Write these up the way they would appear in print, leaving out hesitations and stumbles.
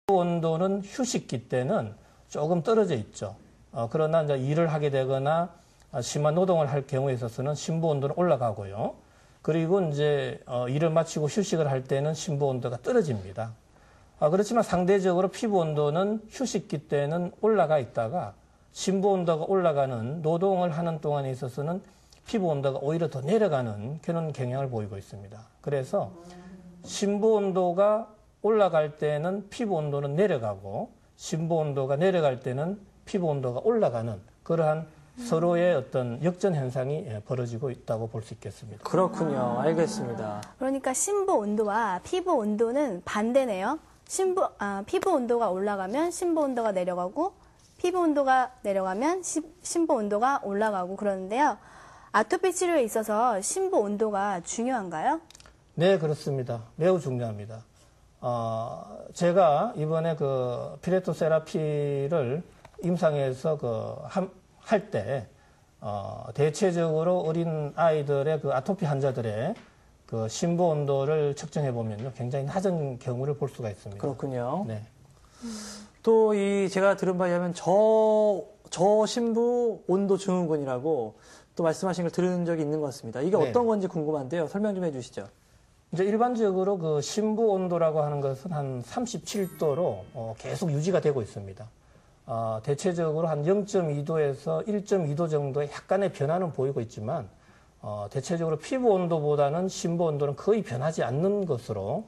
온도는 휴식기 때는 조금 떨어져 있죠. 그러나 이제 일을 하게 되거나 심한 노동을 할 경우에 있어서는 심부 온도는 올라가고요. 그리고 이제 일을 마치고 휴식을 할 때는 심부 온도가 떨어집니다. 그렇지만 상대적으로 피부 온도는 휴식기 때는 올라가 있다가 심부 온도가 올라가는 노동을 하는 동안에 있어서는 피부 온도가 오히려 더 내려가는 그런 경향을 보이고 있습니다. 그래서 심부 온도가 올라갈 때는 피부 온도는 내려가고 심부 온도가 내려갈 때는 피부 온도가 올라가는 그러한 서로의 어떤 역전 현상이 벌어지고 있다고 볼 수 있겠습니다. 그렇군요. 알겠습니다. 그러니까 심부 온도와 피부 온도는 반대네요. 피부 온도가 올라가면 심부 온도가 내려가고 피부 온도가 내려가면 심부 온도가 올라가고 그러는데요. 아토피 치료에 있어서 심부 온도가 중요한가요? 네, 그렇습니다. 매우 중요합니다. 제가 이번에 그 피레토 세라피를 임상에서 할 때, 대체적으로 어린 아이들의 그 아토피 환자들의 그 심부 온도를 측정해 보면요. 굉장히 낮은 경우를 볼 수가 있습니다. 그렇군요. 네. 또 제가 들은 바에 의하면 저심부 온도 증후군이라고 또 말씀하신 걸 들은 적이 있는 것 같습니다. 이게 네. 어떤 건지 궁금한데요. 설명 좀 해주시죠. 이제 일반적으로 그 심부 온도라고 하는 것은 한 37도로 계속 유지가 되고 있습니다. 대체적으로 한 0.2도에서 1.2도 정도의 약간의 변화는 보이고 있지만 대체적으로 피부 온도보다는 심부 온도는 거의 변하지 않는 것으로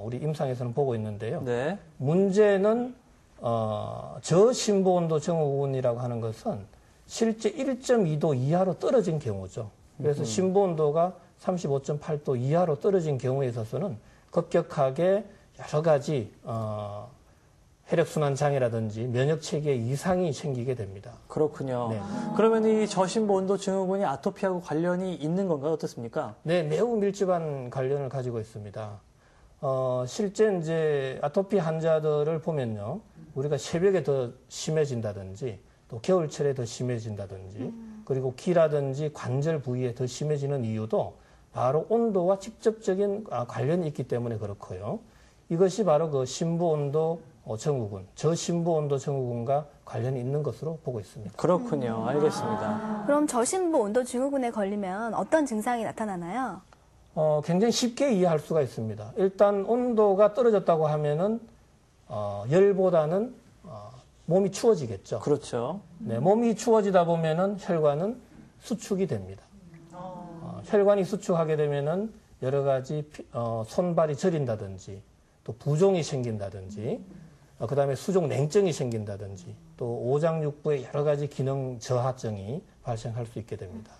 우리 임상에서는 보고 있는데요. 네. 문제는 저심부 온도 증후군이라고 하는 것은 실제 1.2도 이하로 떨어진 경우죠. 그래서 심부 온도가 35.8도 이하로 떨어진 경우에 있어서는 급격하게 여러 가지 혈액순환 장애라든지 면역 체계에 이상이 생기게 됩니다. 그렇군요. 네. 그러면 이 저심부 온도 증후군이 아토피하고 관련이 있는 건가요? 어떻습니까? 네, 매우 밀접한 관련을 가지고 있습니다. 실제 이제 아토피 환자들을 보면요, 우리가 새벽에 더 심해진다든지 또 겨울철에 더 심해진다든지 그리고 귀라든지 관절 부위에 더 심해지는 이유도 바로 온도와 직접적인 관련이 있기 때문에 그렇고요. 이것이 바로 그 심부 온도 증후군, 저심부 온도 증후군과 관련이 있는 것으로 보고 있습니다. 그렇군요. 알겠습니다. 그럼 저심부 온도 증후군에 걸리면 어떤 증상이 나타나나요? 굉장히 쉽게 이해할 수가 있습니다. 일단 온도가 떨어졌다고 하면은 열보다는 몸이 추워지겠죠. 그렇죠. 네, 몸이 추워지다 보면은 혈관은 수축이 됩니다. 혈관이 수축하게 되면은 여러 가지 손발이 저린다든지 또 부종이 생긴다든지 그다음에 수족 냉증이 생긴다든지 또 오장육부의 여러 가지 기능 저하증이 발생할 수 있게 됩니다.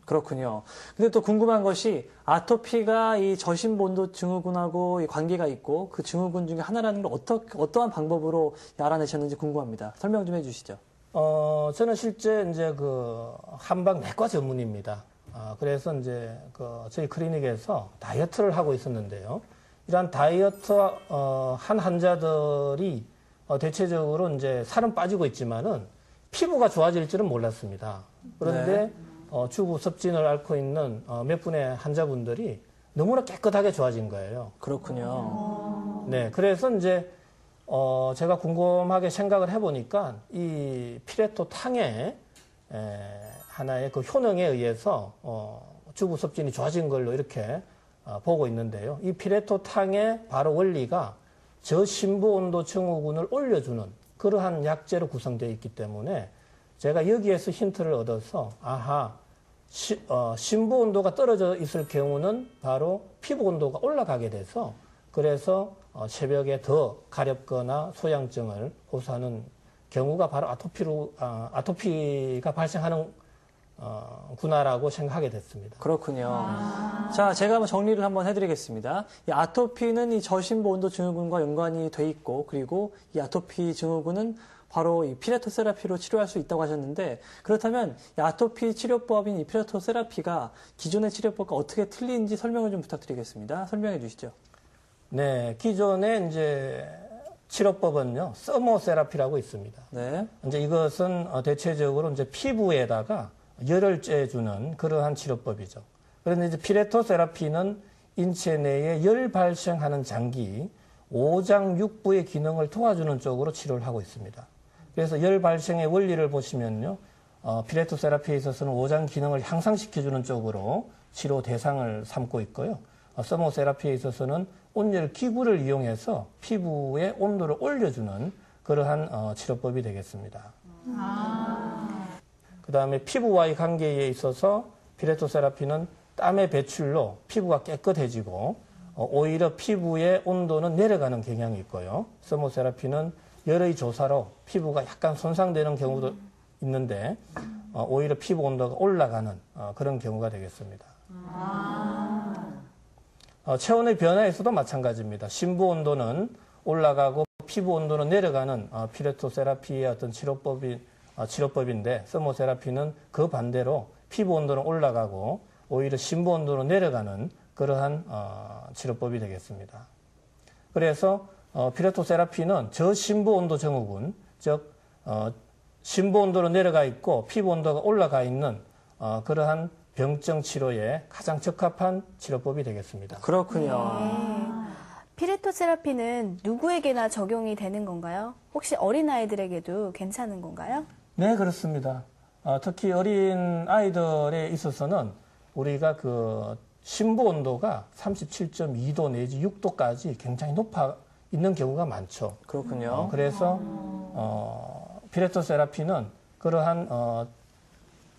그렇군요. 근데 또 궁금한 것이 아토피가 이 저심부 온도 증후군하고 관계가 있고 그 증후군 중에 하나라는 걸 어떠한 방법으로 알아내셨는지 궁금합니다. 설명 좀 해주시죠. 저는 실제 이제 그 한방 내과 전문입니다. 그래서 이제 저희 클리닉에서 다이어트를 하고 있었는데요. 이러한 다이어트 한 환자들이 대체적으로 이제 살은 빠지고 있지만은 피부가 좋아질 줄은 몰랐습니다. 그런데 네. 주부 섭진을 앓고 있는 몇 분의 환자분들이 너무나 깨끗하게 좋아진 거예요. 그렇군요. 네, 그래서 이제 제가 궁금하게 생각을 해보니까 이 피레토 탕의 하나의 그 효능에 의해서 주부 섭진이 좋아진 걸로 이렇게 보고 있는데요. 이 피레토 탕의 바로 원리가 저심부 온도 증후군을 올려주는 그러한 약재로 구성되어 있기 때문에 제가 여기에서 힌트를 얻어서 심부 온도가 떨어져 있을 경우는 바로 피부 온도가 올라가게 돼서 그래서 새벽에 더 가렵거나 소양증을 호소하는 경우가 바로 아토피가 발생하는 구나라고 생각하게 됐습니다. 그렇군요. 자, 제가 한번 정리를 한번 해드리겠습니다. 이 아토피는 이 저심부 온도 증후군과 연관이 돼 있고, 그리고 이 아토피 증후군은 바로 이 피레토 세라피로 치료할 수 있다고 하셨는데, 그렇다면 이 아토피 치료법인 이 피레토 세라피가 기존의 치료법과 어떻게 틀린지 설명을 좀 부탁드리겠습니다. 설명해 주시죠. 네, 기존의 이제 치료법은요, 서모세라피라고 있습니다. 네. 이제 이것은 대체적으로 이제 피부에다가 열을 쬐주는 그러한 치료법이죠. 그런데 이제 피레토 세라피는 인체 내에 열 발생하는 장기, 오장육부의 기능을 도와주는 쪽으로 치료를 하고 있습니다. 그래서 열 발생의 원리를 보시면요. 피레토 세라피에 있어서는 오장 기능을 향상시켜주는 쪽으로 치료 대상을 삼고 있고요. 서모 세라피에 있어서는 온열 기구를 이용해서 피부의 온도를 올려주는 그러한 치료법이 되겠습니다. 그 다음에 피부와의 관계에 있어서 피레토 세라피는 땀의 배출로 피부가 깨끗해지고 오히려 피부의 온도는 내려가는 경향이 있고요. 서모 세라피는 열의 조사로 피부가 약간 손상되는 경우도 있는데 오히려 피부 온도가 올라가는 그런 경우가 되겠습니다. 체온의 변화에서도 마찬가지입니다. 심부 온도는 올라가고 피부 온도는 내려가는 피레토 세라피의 어떤 치료법인데 서모 세라피는 그 반대로 피부 온도는 올라가고 오히려 심부 온도는 내려가는 그러한 치료법이 되겠습니다. 그래서 피레토 세라피는 저심부 온도 증후군, 즉 심부 온도로 내려가 있고 피부 온도가 올라가 있는 그러한 병증 치료에 가장 적합한 치료법이 되겠습니다. 그렇군요. 피레토 세라피는 누구에게나 적용이 되는 건가요? 혹시 어린아이들에게도 괜찮은 건가요? 네, 그렇습니다. 특히 어린 아이들에 있어서는 우리가 그 심부 온도가 37.2도 내지 6도까지 굉장히 높아 있는 경우가 많죠. 그렇군요. 그래서 피레토 세라피는 그러한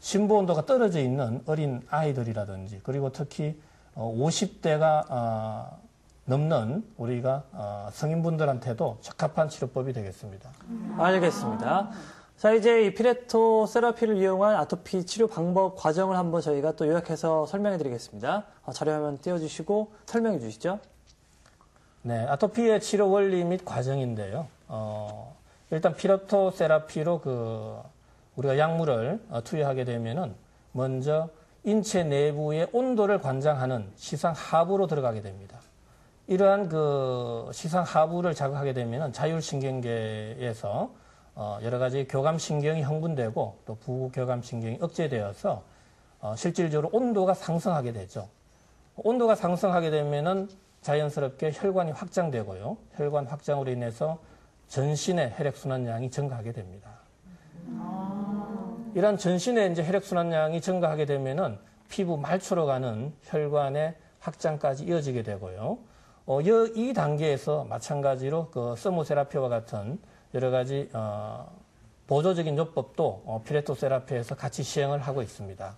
심부 온도가 떨어져 있는 어린 아이들이라든지 그리고 특히 50대가 넘는 우리가 성인분들한테도 적합한 치료법이 되겠습니다. 알겠습니다. 자, 이제 이 피레토 세라피를 이용한 아토피 치료 방법 과정을 한번 저희가 또 요약해서 설명해 드리겠습니다. 자료 화면 띄워주시고 설명해 주시죠. 네, 아토피의 치료 원리 및 과정인데요. 일단 피레토 세라피로 우리가 약물을 투여하게 되면은 먼저 인체 내부의 온도를 관장하는 시상 하부로 들어가게 됩니다. 이러한 시상 하부를 자극하게 되면은 자율신경계에서 여러 가지 교감신경이 흥분되고 또 부교감신경이 억제되어서 실질적으로 온도가 상승하게 되죠. 온도가 상승하게 되면은 자연스럽게 혈관이 확장되고요. 혈관 확장으로 인해서 전신의 혈액순환량이 증가하게 됩니다. 이런 전신의 이제 혈액순환량이 증가하게 되면은 피부 말초로 가는 혈관의 확장까지 이어지게 되고요. 이 단계에서 마찬가지로 서모 세라피와 같은 여러 가지 보조적인 요법도 피레토 세라피에서 같이 시행을 하고 있습니다.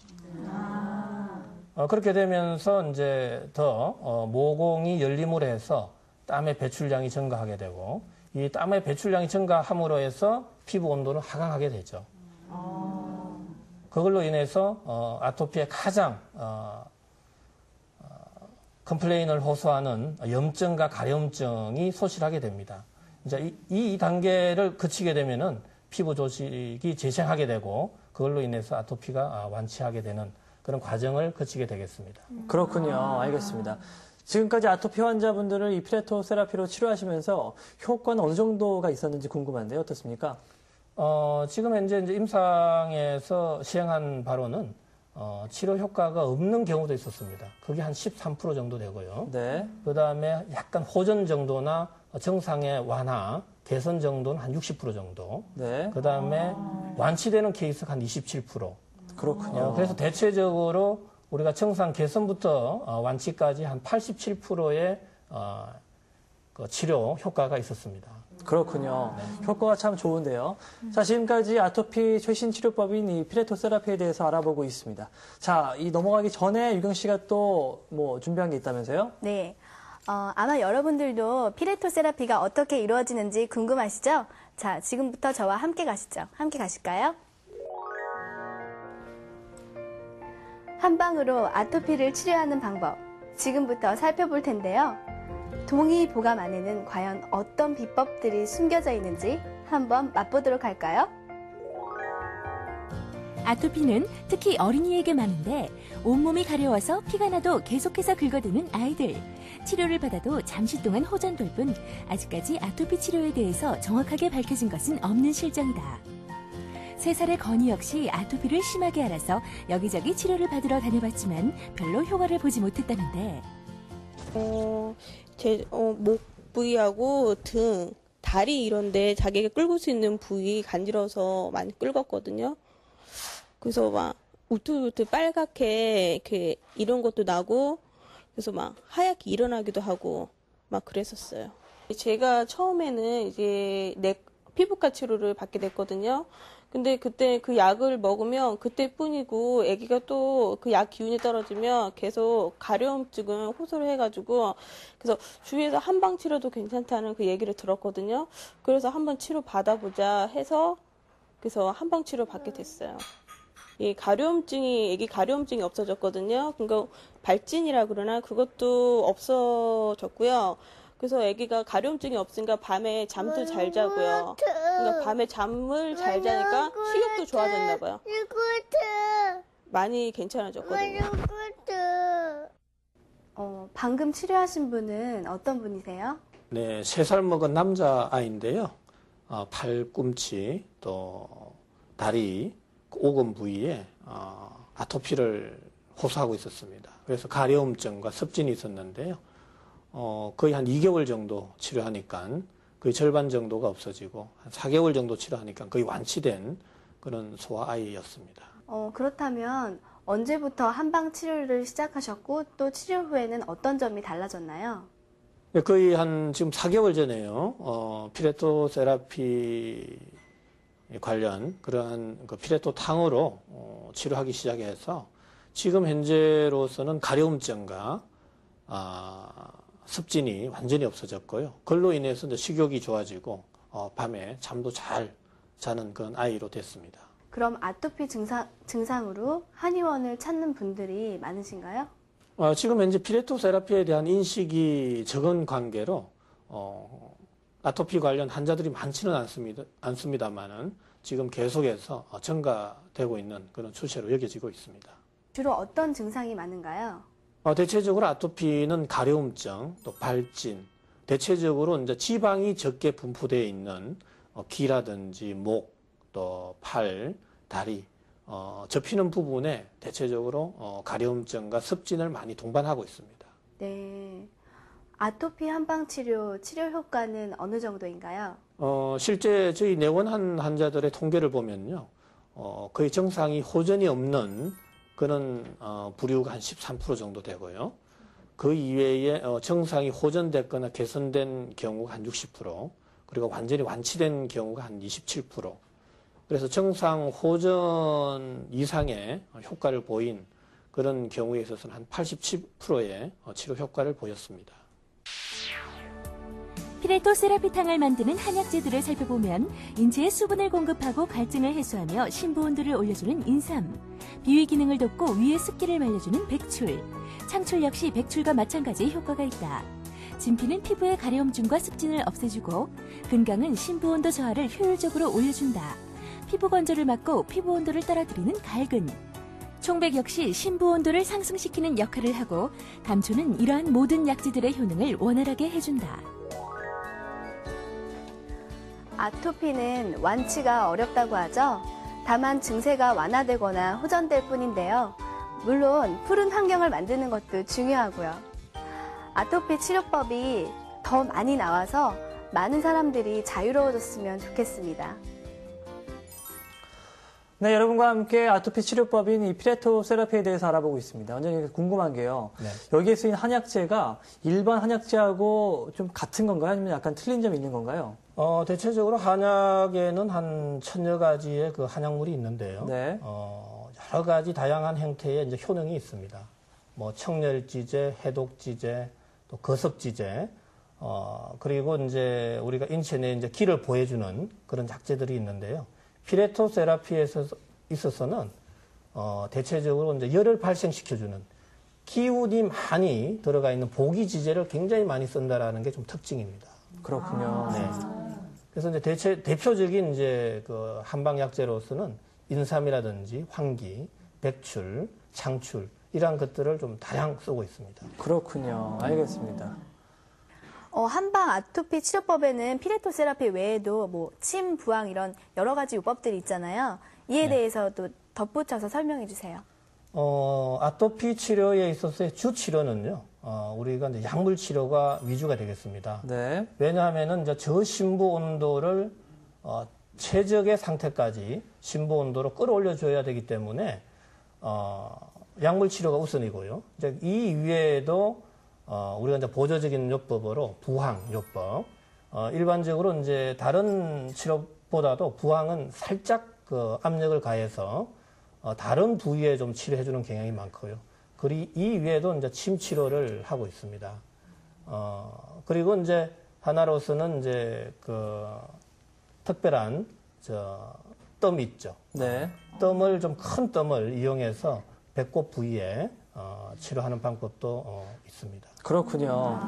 그렇게 되면서 이제 더 모공이 열림으로 해서 땀의 배출량이 증가하게 되고 이 땀의 배출량이 증가함으로 해서 피부 온도는 하강하게 되죠. 그걸로 인해서 아토피의 가장 컴플레인을 호소하는 염증과 가려움증이 소실하게 됩니다. 이제 이 단계를 거치게 되면은 피부 조직이 재생하게 되고 그걸로 인해서 아토피가 완치하게 되는 그런 과정을 거치게 되겠습니다. 그렇군요. 알겠습니다. 지금까지 아토피 환자분들을 이 피레토 세라피로 치료하시면서 효과는 어느 정도가 있었는지 궁금한데요. 어떻습니까? 지금 현재 이제 임상에서 시행한 바로는 치료 효과가 없는 경우도 있었습니다. 그게 한 13% 정도 되고요. 네. 그 다음에 약간 호전 정도나 정상의 완화, 개선 정도는 한 60% 정도. 네. 그 다음에 완치되는 케이스가 한 27%. 그렇군요. 그래서 대체적으로 우리가 정상 개선부터 완치까지 한 87%의 치료 효과가 있었습니다. 그렇군요. 효과가 참 좋은데요. 자, 지금까지 아토피 최신 치료법인 이 피레토 세라피에 대해서 알아보고 있습니다. 자, 이 넘어가기 전에 유경 씨가 또 뭐 준비한 게 있다면서요? 네. 아마 여러분들도 피레토 세라피가 어떻게 이루어지는지 궁금하시죠? 자, 지금부터 저와 함께 가시죠. 함께 가실까요? 한 방으로 아토피를 치료하는 방법, 지금부터 살펴볼 텐데요. 동의 보감 안에는 과연 어떤 비법들이 숨겨져 있는지 한번 맛보도록 할까요? 아토피는 특히 어린이에게 많은데 온몸이 가려워서 피가 나도 계속해서 긁어대는 아이들. 치료를 받아도 잠시 동안 호전될 뿐 아직까지 아토피 치료에 대해서 정확하게 밝혀진 것은 없는 실정이다. 3살의 건희 역시 아토피를 심하게 앓아서 여기저기 치료를 받으러 다녀봤지만 별로 효과를 보지 못했다는데 부위하고 등, 다리 이런데 자기가 끌고 수 있는 부위 간지러서 많이 끌었거든요. 그래서 막 우투우투 빨갛게 이렇게 이런 것도 나고 그래서 막 하얗게 일어나기도 하고 막 그랬었어요. 제가 처음에는 이제 피부과 치료를 받게 됐거든요. 근데 그때 그 약을 먹으면 그때뿐이고 아기가 또 그 약 기운이 떨어지면 계속 가려움증을 호소를 해가지고 그래서 주위에서 한방 치료도 괜찮다는 그 얘기를 들었거든요. 그래서 한번 치료 받아보자 해서 그래서 한방 치료 받게 됐어요. 이 아기 가려움증이 없어졌거든요. 그러니까 발진이라 그러나 그것도 없어졌고요. 그래서 아기가 가려움증이 없으니까 밤에 잠도 잘 자고요. 그러니까 밤에 잠을 잘 자니까 식욕도 좋아졌나 봐요. 많이 괜찮아졌거든요. 방금 치료하신 분은 어떤 분이세요? 네, 3살 먹은 남자아이인데요. 팔꿈치, 또 다리, 오금 부위에 아토피를 호소하고 있었습니다. 그래서 가려움증과 습진이 있었는데요. 거의 한 2개월 정도 치료하니까 거의 절반 정도가 없어지고 한 4개월 정도 치료하니까 거의 완치된 그런 소아아이였습니다. 그렇다면 언제부터 한방 치료를 시작하셨고 또 치료 후에는 어떤 점이 달라졌나요? 네, 거의 한 지금 4개월 전에요. 피레토 세라피 관련 그러한 그 피레토 탕으로 치료하기 시작해서 지금 현재로서는 가려움증과 습진이 완전히 없어졌고요. 그걸로 인해서 이제 식욕이 좋아지고 밤에 잠도 잘 자는 그런 아이로 됐습니다. 그럼 아토피 증상으로 한의원을 찾는 분들이 많으신가요? 지금 현재 피레토 세라피에 대한 인식이 적은 관계로 아토피 관련 환자들이 많지는 않습니다만은 지금 계속해서 증가되고 있는 그런 추세로 여겨지고 있습니다. 주로 어떤 증상이 많은가요? 대체적으로 아토피는 가려움증, 또 발진, 대체적으로 이제 지방이 적게 분포되어 있는 귀라든지 목, 또 팔, 다리, 접히는 부분에 대체적으로 가려움증과 습진을 많이 동반하고 있습니다. 네. 아토피 한방 치료 효과는 어느 정도인가요? 실제 저희 내원한 환자들의 통계를 보면요. 거의 정상이 호전이 없는 그런 부류가 한 13% 정도 되고요. 그 이외에 정상이 호전됐거나 개선된 경우가 한 60%, 그리고 완전히 완치된 경우가 한 27%. 그래서 정상 호전 이상의 효과를 보인 그런 경우에 있어서는 한 87%의 치료 효과를 보였습니다. 피레토 세라피탕을 만드는 한약재들을 살펴보면 인체에 수분을 공급하고 갈증을 해소하며 심부 온도를 올려주는 인삼, 비위 기능을 돕고 위의 습기를 말려주는 백출, 창출 역시 백출과 마찬가지의 효과가 있다. 진피는 피부의 가려움증과 습진을 없애주고 근강은 심부 온도 저하를 효율적으로 올려준다. 피부 건조를 막고 피부 온도를 떨어뜨리는 갈근, 총백 역시 심부 온도를 상승시키는 역할을 하고 감초는 이러한 모든 약재들의 효능을 원활하게 해준다. 아토피는 완치가 어렵다고 하죠. 다만 증세가 완화되거나 호전될 뿐인데요. 물론 푸른 환경을 만드는 것도 중요하고요. 아토피 치료법이 더 많이 나와서 많은 사람들이 자유로워졌으면 좋겠습니다. 네, 여러분과 함께 아토피 치료법인 이 피레토 세라피에 대해서 알아보고 있습니다. 완전히 궁금한 게요. 네. 여기에 쓰인 한약재가 일반 한약재하고 좀 같은 건가요? 아니면 약간 틀린 점이 있는 건가요? 대체적으로 한약에는 한 1000여 가지의 그 한약물이 있는데요. 네. 여러 가지 다양한 형태의 이제 효능이 있습니다. 뭐 청열지제, 해독지제, 또 거섭지제, 그리고 이제 우리가 인체 내에 이제 기를 보여주는 그런 약재들이 있는데요. 피레토 세라피에 있어서는 대체적으로 이제 열을 발생시켜주는 기운이 많이 들어가 있는 보기지제를 굉장히 많이 쓴다라는 게 좀 특징입니다. 그렇군요. 네. 그래서 이제 대표적인 이제 그 한방 약재로서는 인삼이라든지 황기, 백출, 창출 이러한 것들을 좀 다량 쓰고 있습니다. 그렇군요. 알겠습니다. 한방 아토피 치료법에는 피레토 세라피 외에도 뭐 침, 부항 이런 여러 가지 요법들이 있잖아요. 이에 대해서도 덧붙여서 설명해 주세요. 아토피 치료에 있어서의 주 치료는요, 우리가 이제 약물 치료가 위주가 되겠습니다. 네. 왜냐하면은 이제 저심부 온도를 최적의 상태까지 심부 온도로 끌어올려 줘야 되기 때문에 약물 치료가 우선이고요. 이제 이 이외에도 우리가 이제 보조적인 요법으로 부항 요법, 일반적으로 이제 다른 치료보다도 부항은 살짝 그 압력을 가해서 다른 부위에 좀 치료해주는 경향이 많고요. 그리고 이 외에도 이제 침 치료를 하고 있습니다. 그리고 이제 하나로서는 이제 그 특별한 뜸 있죠. 네. 뜸을 좀 큰 뜸을 이용해서 배꼽 부위에 치료하는 방법도 있습니다. 그렇군요.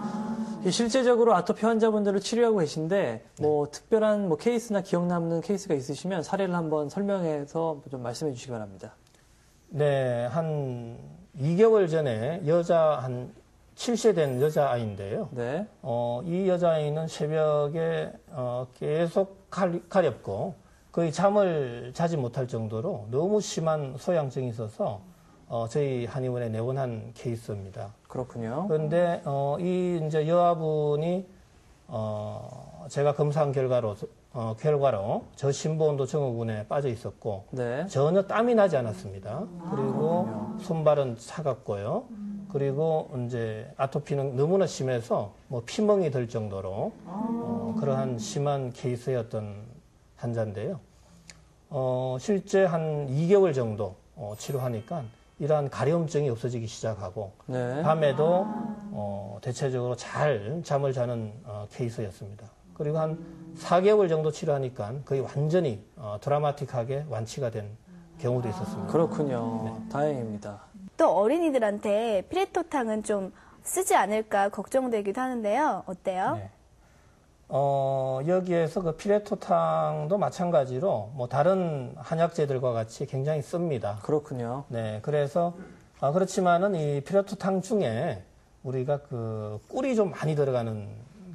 실제적으로 아토피 환자분들을 치료하고 계신데 뭐 특별한 뭐 케이스나 기억 남는 케이스가 있으시면 사례를 한번 설명해서 좀 말씀해 주시기 바랍니다. 네, 한 2개월 전에 한 7세 된 여자아이인데요. 네. 이 여자아이는 새벽에 계속 가렵고 거의 잠을 자지 못할 정도로 너무 심한 소양증이 있어서 저희 한의원에 내원한 케이스입니다. 그렇군요. 그런데 이 이제 여아분이 제가 검사한 결과로 저심부온도 증후군에 빠져 있었고 네. 전혀 땀이 나지 않았습니다. 그리고 손발은 차갑고요. 그리고 이제 아토피는 너무나 심해서 뭐 피멍이 들 정도로 그러한 심한 케이스의 어떤 환자인데요. 실제 한 2개월 정도 치료하니까 이러한 가려움증이 없어지기 시작하고 네. 밤에도 대체적으로 잘 잠을 자는 케이스였습니다. 그리고 한 4개월 정도 치료하니까 거의 완전히 드라마틱하게 완치가 된 경우도 있었습니다. 그렇군요. 다행입니다. 또 어린이들한테 피레토탕은 좀 쓰지 않을까 걱정되기도 하는데요. 어때요? 네. 여기에서 그 피레토탕도 마찬가지로 뭐 다른 한약재들과 같이 굉장히 씁니다. 그렇군요. 네, 그래서 그렇지만은 이 피레토탕 중에 우리가 그 꿀이 좀 많이 들어가는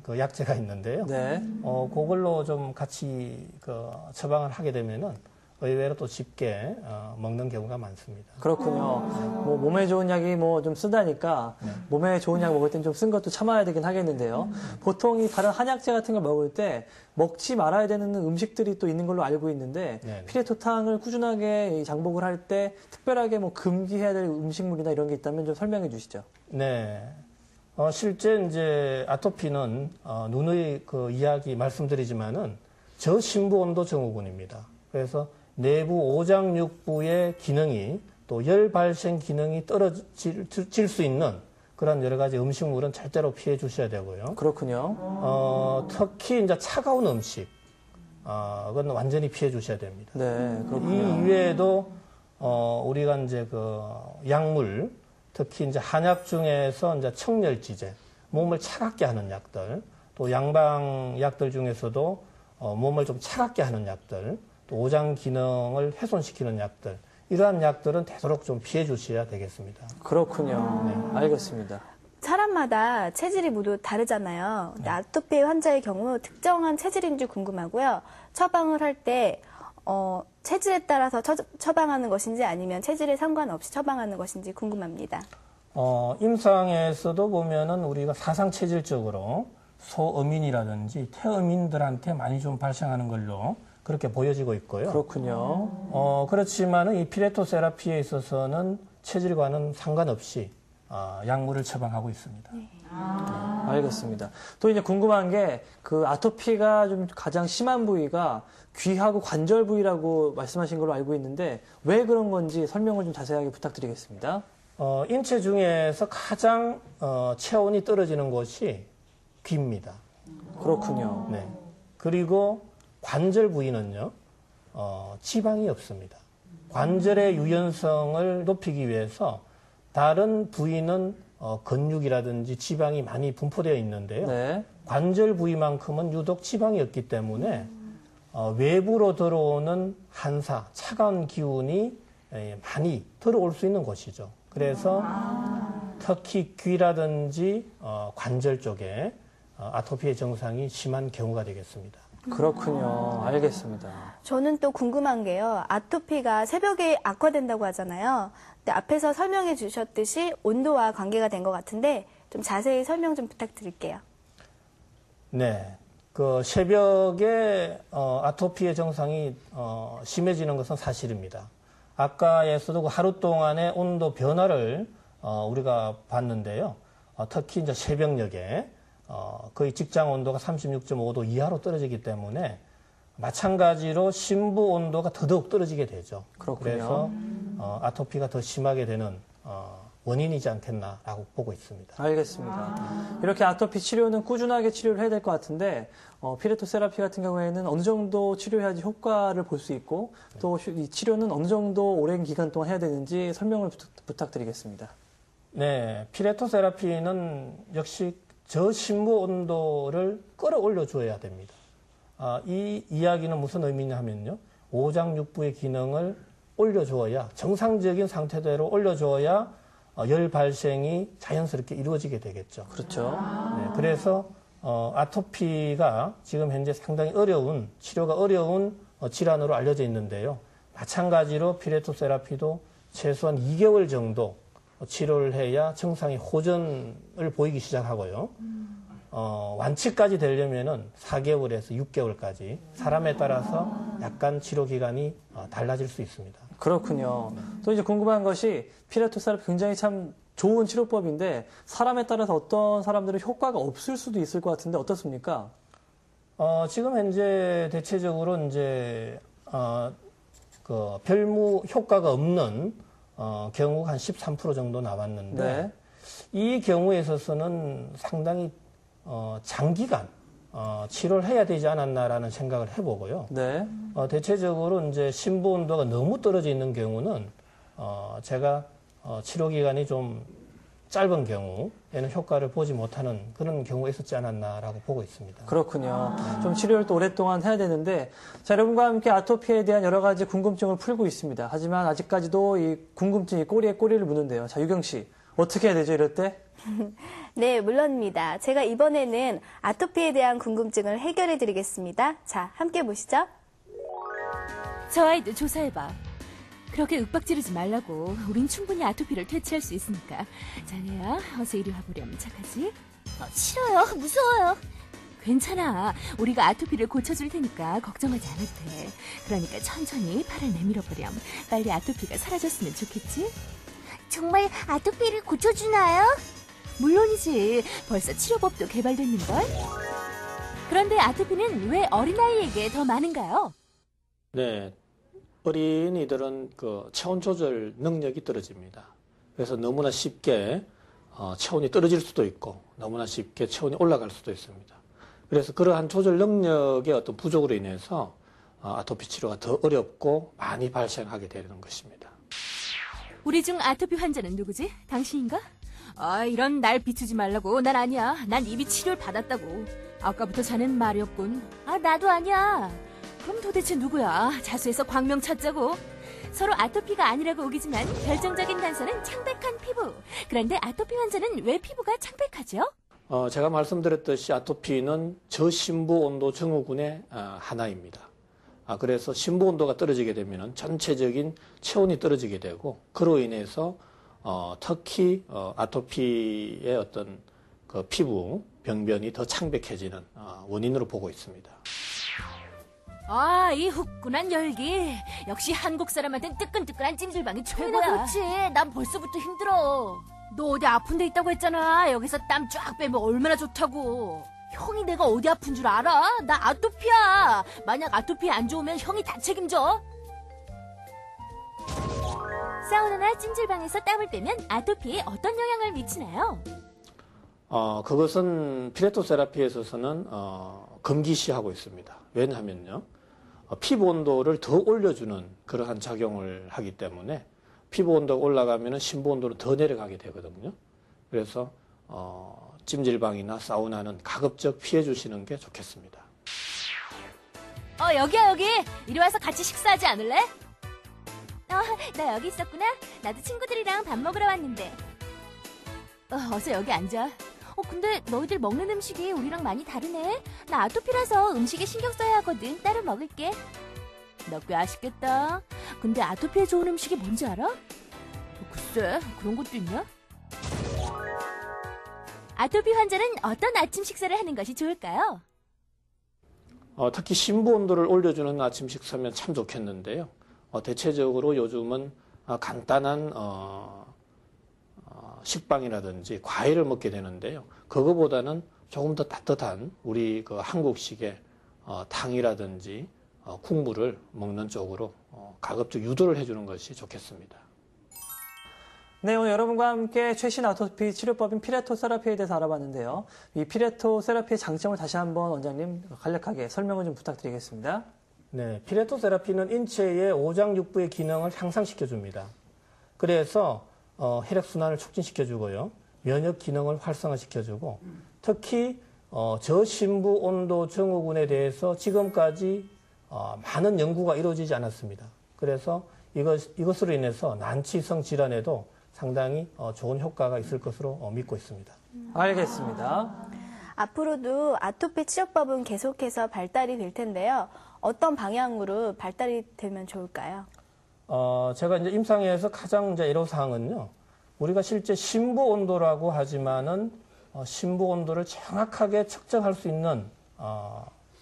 그 약재가 있는데요. 네. 그걸로 좀 같이 그 처방을 하게 되면은 의외로 또 쉽게 먹는 경우가 많습니다. 그렇군요. 뭐 몸에 좋은 약이 뭐 좀 쓰다니까 몸에 좋은 약 먹을 땐 좀 쓴 것도 참아야 되긴 하겠는데요. 보통 이 다른 한약재 같은 걸 먹을 때 먹지 말아야 되는 음식들이 또 있는 걸로 알고 있는데 네네. 피레토탕을 꾸준하게 장복을 할 때 특별하게 뭐 금기해야 될 음식물이나 이런 게 있다면 좀 설명해 주시죠. 네. 실제 이제 아토피는 누누이 그 이야기 말씀드리지만은 저심부온도 증후군입니다. 그래서 내부 오장육부의 기능이 또 열 발생 기능이 떨어질 수 있는 그런 여러 가지 음식물은 절대로 피해 주셔야 되고요. 그렇군요. 특히 이제 차가운 음식, 그건 완전히 피해 주셔야 됩니다. 네, 그렇군요. 이 이외에도 우리가 이제 그 약물, 특히 이제 한약 중에서 이제 청열지제, 몸을 차갑게 하는 약들, 또 양방약들 중에서도 몸을 좀 차갑게 하는 약들, 또 오장 기능을 훼손시키는 약들, 이러한 약들은 되도록 좀 피해 주셔야 되겠습니다. 그렇군요. 네, 알겠습니다. 사람마다 체질이 모두 다르잖아요. 근데 아토피 환자의 경우 특정한 체질인지 궁금하고요. 처방을 할 때 체질에 따라서 처방하는 것인지 아니면 체질에 상관없이 처방하는 것인지 궁금합니다. 임상에서도 보면은 우리가 사상 체질적으로 소어민이라든지 태어민들한테 많이 좀 발생하는 걸로 그렇게 보여지고 있고요. 그렇군요. 그렇지만은 이 피레토 세라피에 있어서는 체질과는 상관없이 약물을 처방하고 있습니다. 네. 알겠습니다. 또 이제 궁금한 게 그 아토피가 좀 가장 심한 부위가 귀하고 관절 부위라고 말씀하신 걸로 알고 있는데 왜 그런 건지 설명을 좀 자세하게 부탁드리겠습니다. 인체 중에서 가장 체온이 떨어지는 곳이 귀입니다. 그렇군요. 네. 그리고 관절 부위는요, 지방이 없습니다. 관절의 유연성을 높이기 위해서 다른 부위는 근육이라든지 지방이 많이 분포되어 있는데요. 네. 관절 부위만큼은 유독 지방이 없기 때문에 외부로 들어오는 한사, 차가운 기운이 많이 들어올 수 있는 곳이죠. 그래서 특히 귀라든지 관절 쪽에 아토피의 증상이 심한 경우가 되겠습니다. 그렇군요. 알겠습니다. 저는 또 궁금한 게요. 아토피가 새벽에 악화된다고 하잖아요. 근데 앞에서 설명해 주셨듯이 온도와 관계가 된 것 같은데 좀 자세히 설명 좀 부탁드릴게요. 네. 그 새벽에 아토피의 증상이 심해지는 것은 사실입니다. 아까에서도 그 하루 동안의 온도 변화를 우리가 봤는데요. 특히 이제 새벽녘에 거의 직장 온도가 36.5도 이하로 떨어지기 때문에 마찬가지로 심부 온도가 더더욱 떨어지게 되죠. 그렇군요. 그래서 아토피가 더 심하게 되는 원인이지 않겠나라고 보고 있습니다. 알겠습니다. 이렇게 아토피 치료는 꾸준하게 치료를 해야 될 것 같은데 피레토세라피 같은 경우에는 어느 정도 치료해야지 효과를 볼 수 있고 또 이 치료는 어느 정도 오랜 기간 동안 해야 되는지 설명을 부탁드리겠습니다. 네, 피레토세라피는 역시 저심부 온도를 끌어올려 줘야 됩니다. 이 이야기는 무슨 의미냐 하면요. 오장육부의 기능을 올려주어야 정상적인 상태대로 올려주어야 열 발생이 자연스럽게 이루어지게 되겠죠. 그렇죠. 네, 그래서 아토피가 지금 현재 상당히 치료가 어려운 질환으로 알려져 있는데요. 마찬가지로 피레토세라피도 최소한 2개월 정도 치료를 해야 증상이 호전을 보이기 시작하고요. 완치까지 되려면은 4개월에서 6개월까지 사람에 따라서 약간 치료 기간이 달라질 수 있습니다. 그렇군요. 또 이제 궁금한 것이 피레토세라피 굉장히 참 좋은 치료법인데 사람에 따라서 어떤 사람들은 효과가 없을 수도 있을 것 같은데 어떻습니까? 지금 현재 대체적으로 이제 그 별무 효과가 없는 경우가 한 13% 정도 나왔는데 네. 이 경우에 있어서는 상당히 장기간 치료를 해야 되지 않았나라는 생각을 해보고요. 네. 대체적으로 이제 심부 온도가 너무 떨어져 있는 경우는 제가 치료 기간이 좀 짧은 경우에는 효과를 보지 못하는 그런 경우가 있었지 않았나라고 보고 있습니다. 그렇군요. 좀 치료를 또 오랫동안 해야 되는데 자, 여러분과 함께 아토피에 대한 여러 가지 궁금증을 풀고 있습니다. 하지만 아직까지도 이 궁금증이 꼬리에 꼬리를 무는데요. 자, 유경 씨 어떻게 해야 되죠 이럴 때? 네, 물론입니다. 제가 이번에는 아토피에 대한 궁금증을 해결해 드리겠습니다. 자, 함께 보시죠. 저 아이도 조사해봐. 그렇게 윽박지르지 말라고. 우린 충분히 아토피를 퇴치할 수 있으니까. 자네야, 어서 이리 와보렴. 착하지? 싫어요. 무서워요. 괜찮아. 우리가 아토피를 고쳐줄 테니까 걱정하지 않아도 돼. 그러니까 천천히 팔을 내밀어보렴. 빨리 아토피가 사라졌으면 좋겠지? 정말 아토피를 고쳐주나요? 물론이지. 벌써 치료법도 개발됐는걸? 그런데 아토피는 왜 어린아이에게 더 많은가요? 네, 어린이들은 그 체온 조절 능력이 떨어집니다. 그래서 너무나 쉽게 체온이 떨어질 수도 있고 너무나 쉽게 체온이 올라갈 수도 있습니다. 그래서 그러한 조절 능력의 어떤 부족으로 인해서 아토피 치료가 더 어렵고 많이 발생하게 되는 것입니다. 우리 중 아토피 환자는 누구지? 당신인가? 이런 날 비추지 말라고. 난 아니야. 난 이미 치료를 받았다고. 아까부터 자넨 말이 없군. 나도 아니야. 그럼 도대체 누구야? 자수해서 광명 찾자고. 서로 아토피가 아니라고 우기지만 결정적인 단서는 창백한 피부. 그런데 아토피 환자는 왜 피부가 창백하죠? 제가 말씀드렸듯이 아토피는 저심부 온도 증후군의 하나입니다. 그래서 심부 온도가 떨어지게 되면 전체적인 체온이 떨어지게 되고 그로 인해서 특히 아토피의 어떤 그 피부 병변이 더 창백해지는 원인으로 보고 있습니다. 이 후끈한 열기. 역시 한국 사람한텐 뜨끈뜨끈한 찜질방이 최고야. 그렇지. 난 벌써부터 힘들어. 너 어디 아픈 데 있다고 했잖아. 여기서 땀 쫙 빼면 얼마나 좋다고. 형이 내가 어디 아픈 줄 알아? 나 아토피야. 만약 아토피 안 좋으면 형이 다 책임져. 사우나나 찜질방에서 땀을 빼면 아토피에 어떤 영향을 미치나요? 그것은 피레토세라피에 있어서는 금기시하고 있습니다. 왜냐하면요. 피부 온도를 더 올려주는 그러한 작용을 하기 때문에 피부 온도가 올라가면 심부 온도는 더 내려가게 되거든요. 그래서 찜질방이나 사우나는 가급적 피해 주시는 게 좋겠습니다. 여기야 여기. 이리 와서 같이 식사하지 않을래? 나 여기 있었구나. 나도 친구들이랑 밥 먹으러 왔는데. 어서 여기 앉아. 근데 너희들 먹는 음식이 우리랑 많이 다르네. 나 아토피라서 음식에 신경 써야 하거든. 따로 먹을게. 너 꽤 아쉽겠다. 근데 아토피에 좋은 음식이 뭔지 알아? 글쎄, 그런 것도 있냐? 아토피 환자는 어떤 아침 식사를 하는 것이 좋을까요? 특히 심부 온도를 올려주는 아침 식사면 참 좋겠는데요. 대체적으로 요즘은 간단한 식빵이라든지 과일을 먹게 되는데요. 그거보다는 조금 더 따뜻한 우리 그 한국식의 탕이라든지 국물을 먹는 쪽으로 가급적 유도를 해주는 것이 좋겠습니다. 네, 오늘 여러분과 함께 최신 아토피 치료법인 피레토 세라피에 대해서 알아봤는데요. 이 피레토 세라피의 장점을 다시 한번 원장님 간략하게 설명을 좀 부탁드리겠습니다. 네, 피레토 세라피는 인체의 오장육부의 기능을 향상시켜줍니다. 그래서 혈액순환을 촉진시켜주고요. 면역 기능을 활성화시켜주고 특히 저심부 온도 증후군에 대해서 지금까지 많은 연구가 이루어지지 않았습니다. 그래서 이것으로 인해서 난치성 질환에도 상당히 좋은 효과가 있을 것으로 믿고 있습니다. 알겠습니다. 앞으로도 아토피 치료법은 계속해서 발달이 될 텐데요. 어떤 방향으로 발달이 되면 좋을까요? 제가 이제 임상에서 가장 이제 애로사항은요. 우리가 실제 심부 온도라고 하지만은 심부 온도를 정확하게 측정할 수 있는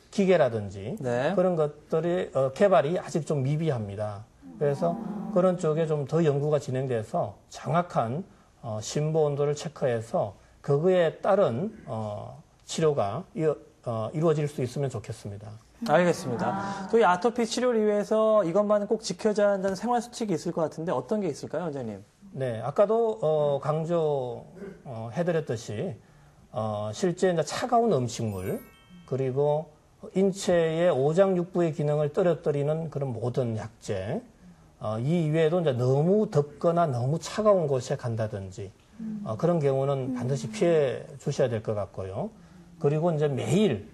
기계라든지 네. 그런 것들의 개발이 아직 좀 미비합니다. 그래서 그런 쪽에 좀 더 연구가 진행돼서 정확한 심부 온도를 체크해서 그거에 따른 치료가 이루어질 수 있으면 좋겠습니다. 알겠습니다. 또 이 아토피 치료를 위해서 이것만은 꼭 지켜져야 한다는 생활 수칙이 있을 것 같은데 어떤 게 있을까요, 원장님? 네, 아까도 강조해드렸듯이 실제 이제 차가운 음식물 그리고 인체의 오장육부의 기능을 떨어뜨리는 그런 모든 약재 이 이외에도 이제 너무 덥거나 너무 차가운 곳에 간다든지 그런 경우는 반드시 피해 주셔야 될 것 같고요. 그리고 이제 매일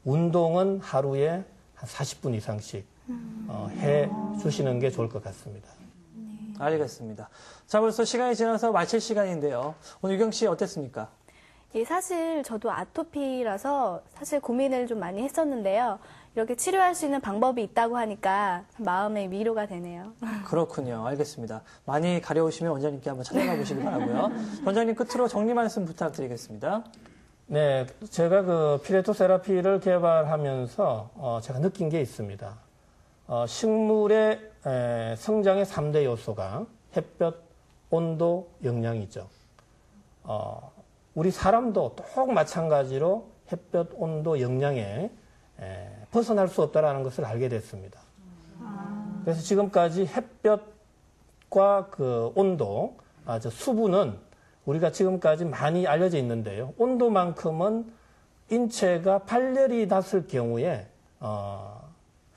운동은 하루에 한 40분 이상씩 해 주시는 게 좋을 것 같습니다. 알겠습니다. 자, 벌써 시간이 지나서 마칠 시간인데요. 오늘 유경 씨 어땠습니까? 예, 사실 저도 아토피라서 사실 고민을 좀 많이 했었는데요. 이렇게 치료할 수 있는 방법이 있다고 하니까 마음의 위로가 되네요. 그렇군요. 알겠습니다. 많이 가려우시면 원장님께 한번 찾아가 보시기 바라고요. 원장님 끝으로 정리 말씀 부탁드리겠습니다. 네, 제가 그 피레토 세라피를 개발하면서 제가 느낀 게 있습니다. 식물의 성장의 3대 요소가 햇볕, 온도, 영양이죠. 우리 사람도 똑 마찬가지로 햇볕, 온도, 영양에 벗어날 수 없다는 것을 알게 됐습니다. 그래서 지금까지 햇볕과 그 온도, 수분은 우리가 지금까지 많이 알려져 있는데요. 온도만큼은 인체가 발열이 났을 경우에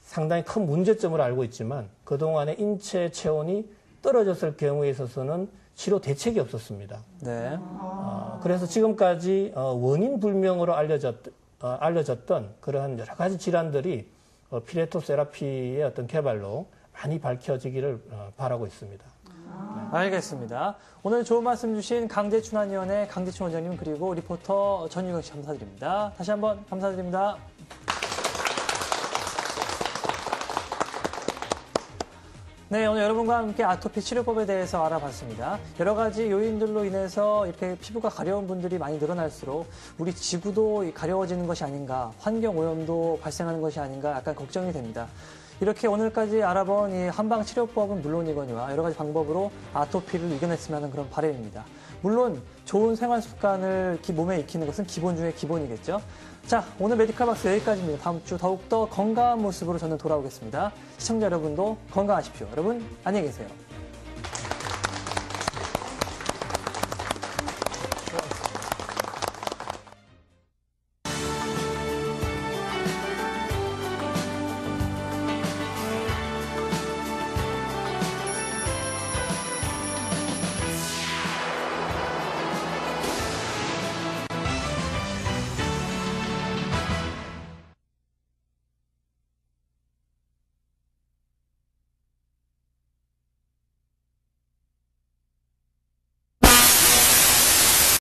상당히 큰 문제점을 알고 있지만 그동안에 인체 체온이 떨어졌을 경우에 있어서는 치료 대책이 없었습니다. 네. 그래서 지금까지 원인 불명으로 알려졌던 그러한 여러 가지 질환들이 피레토 세라피의 어떤 개발로 많이 밝혀지기를 바라고 있습니다. 알겠습니다. 오늘 좋은 말씀 주신 강재춘환위원회 강재춘 원장님 그리고 리포터 전유경 씨 감사드립니다. 다시 한번 감사드립니다. 네, 오늘 여러분과 함께 아토피 치료법에 대해서 알아봤습니다. 여러 가지 요인들로 인해서 이렇게 피부가 가려운 분들이 많이 늘어날수록 우리 지구도 가려워지는 것이 아닌가, 환경 오염도 발생하는 것이 아닌가 약간 걱정이 됩니다. 이렇게 오늘까지 알아본 이 한방 치료법은 물론이거니와 여러 가지 방법으로 아토피를 이겨냈으면 하는 그런 바람입니다. 물론 좋은 생활 습관을 몸에 익히는 것은 기본 중에 기본이겠죠. 자, 오늘 메디컬 박스 여기까지입니다. 다음 주 더욱더 건강한 모습으로 저는 돌아오겠습니다. 시청자 여러분도 건강하십시오. 여러분 안녕히 계세요.